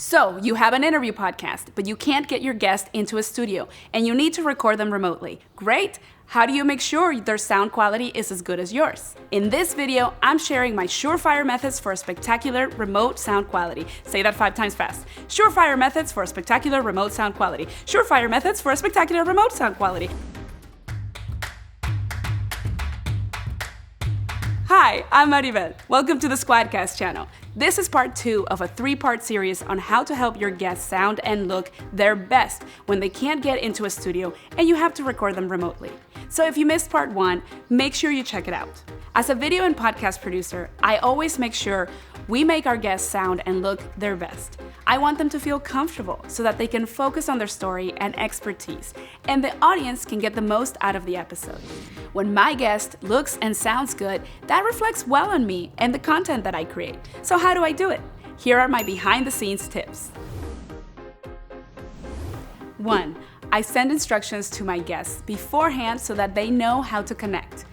So, you have an interview podcast, but you can't get your guest into a studio, and you need to record them remotely. Great! How do you make sure their sound quality is as good as yours? In this video, I'm sharing my surefire methods for a spectacular remote sound quality. Say that 5 times fast. Surefire methods for a spectacular remote sound quality. Surefire methods for a spectacular remote sound quality. Hi, I'm Maribel. Welcome to the SquadCast channel. This is part 2 of a 3-part series on how to help your guests sound and look their best when they can't get into a studio and you have to record them remotely. So if you missed part 1, make sure you check it out. As a video and podcast producer, I always make sure we make our guests sound and look their best. I want them to feel comfortable so that they can focus on their story and expertise, and the audience can get the most out of the episode. When my guest looks and sounds good, that reflects well on me and the content that I create. So how do I do it? Here are my behind-the-scenes tips. 1. I send instructions to my guests beforehand so that they know how to connect.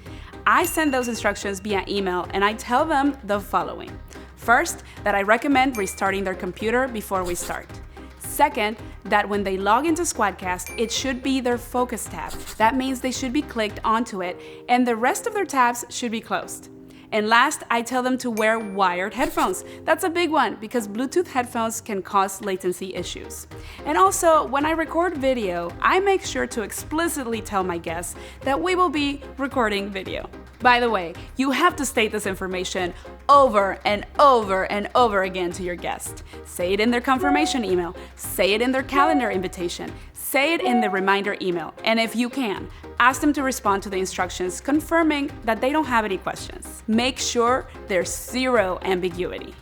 I send those instructions via email and I tell them the following. First, that I recommend restarting their computer before we start. Second, that when they log into SquadCast, it should be their focus tab. That means they should be clicked onto it and the rest of their tabs should be closed. And last, I tell them to wear wired headphones. That's a big one because Bluetooth headphones can cause latency issues. And also, when I record video, I make sure to explicitly tell my guests that we will be recording video. By the way, you have to state this information over and over and over again to your guest. Say it in their confirmation email, say it in their calendar invitation, say it in the reminder email, and if you can, ask them to respond to the instructions confirming that they don't have any questions. Make sure there's zero ambiguity.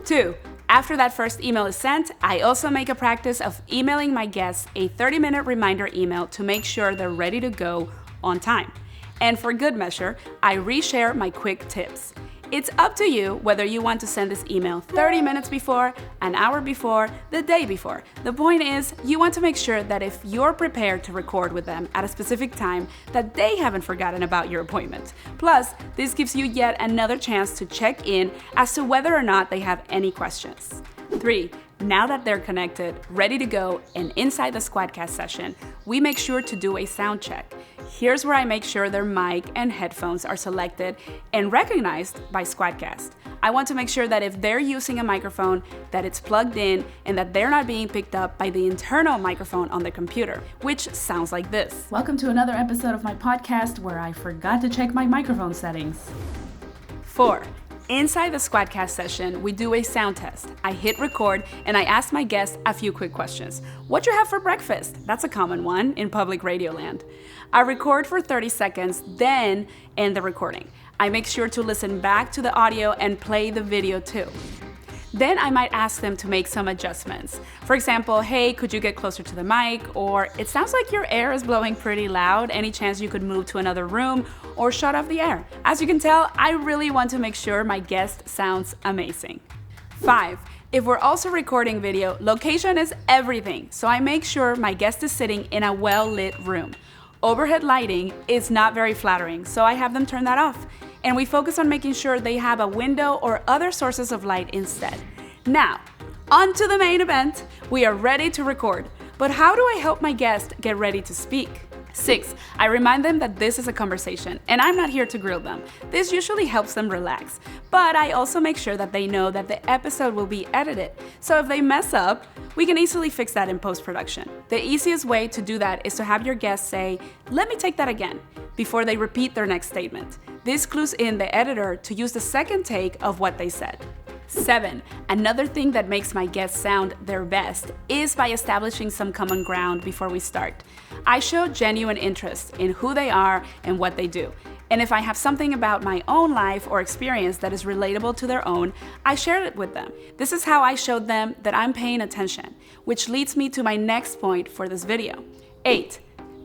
2. After that first email is sent, I also make a practice of emailing my guests a 30-minute reminder email to make sure they're ready to go on time. And for good measure, I reshare my quick tips. It's up to you whether you want to send this email 30 minutes before, an hour before, the day before. The point is, you want to make sure that if you're prepared to record with them at a specific time, that they haven't forgotten about your appointment. Plus, this gives you yet another chance to check in as to whether or not they have any questions. 3. Now that they're connected, ready to go, and inside the SquadCast session, we make sure to do a sound check. Here's where I make sure their mic and headphones are selected and recognized by SquadCast. I want to make sure that if they're using a microphone, that it's plugged in and that they're not being picked up by the internal microphone on the computer, which sounds like this. Welcome to another episode of my podcast where I forgot to check my microphone settings. 4. Inside the SquadCast session, we do a sound test. I hit record and I ask my guests a few quick questions. What you have for breakfast? That's a common one in public radio land. I record for 30 seconds, then end the recording. I make sure to listen back to the audio and play the video too. Then I might ask them to make some adjustments. For example, hey, could you get closer to the mic? Or it sounds like your air is blowing pretty loud. Any chance you could move to another room or shut off the air? As you can tell, I really want to make sure my guest sounds amazing. 5. If we're also recording video, location is everything. So I make sure my guest is sitting in a well-lit room. Overhead lighting is not very flattering, so I have them turn that off. And we focus on making sure they have a window or other sources of light instead. Now, on to the main event. We are ready to record. But how do I help my guest get ready to speak? 6. I remind them that this is a conversation and I'm not here to grill them. This usually helps them relax. But I also make sure that they know that the episode will be edited. So if they mess up, we can easily fix that in post-production. The easiest way to do that is to have your guest say, "Let me take that again," before they repeat their next statement. This clues in the editor to use the second take of what they said. 7. Another thing that makes my guests sound their best is by establishing some common ground before we start. I show genuine interest in who they are and what they do. And if I have something about my own life or experience that is relatable to their own, I share it with them. This is how I showed them that I'm paying attention, which leads me to my next point for this video. 8.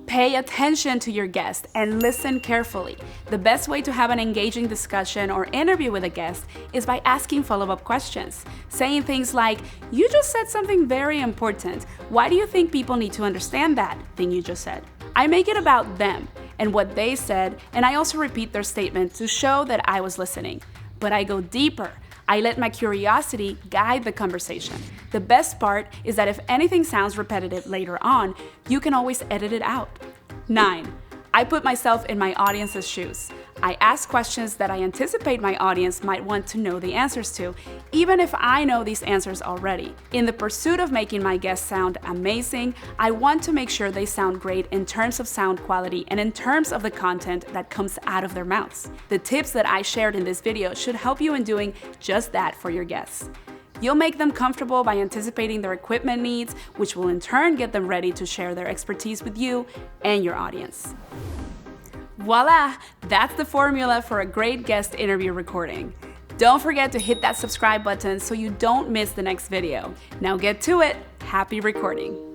Pay attention to your guest and listen carefully. The best way to have an engaging discussion or interview with a guest is by asking follow-up questions. Saying things like, "You just said something very important. Why do you think people need to understand that thing you just said?" I make it about them and what they said, and I also repeat their statement to show that I was listening. But I go deeper. I let my curiosity guide the conversation. The best part is that if anything sounds repetitive later on, you can always edit it out. 9. I put myself in my audience's shoes. I ask questions that I anticipate my audience might want to know the answers to, even if I know these answers already. In the pursuit of making my guests sound amazing, I want to make sure they sound great in terms of sound quality and in terms of the content that comes out of their mouths. The tips that I shared in this video should help you in doing just that for your guests. You'll make them comfortable by anticipating their equipment needs, which will in turn get them ready to share their expertise with you and your audience. Voila! That's the formula for a great guest interview recording. Don't forget to hit that subscribe button so you don't miss the next video. Now get to it. Happy recording.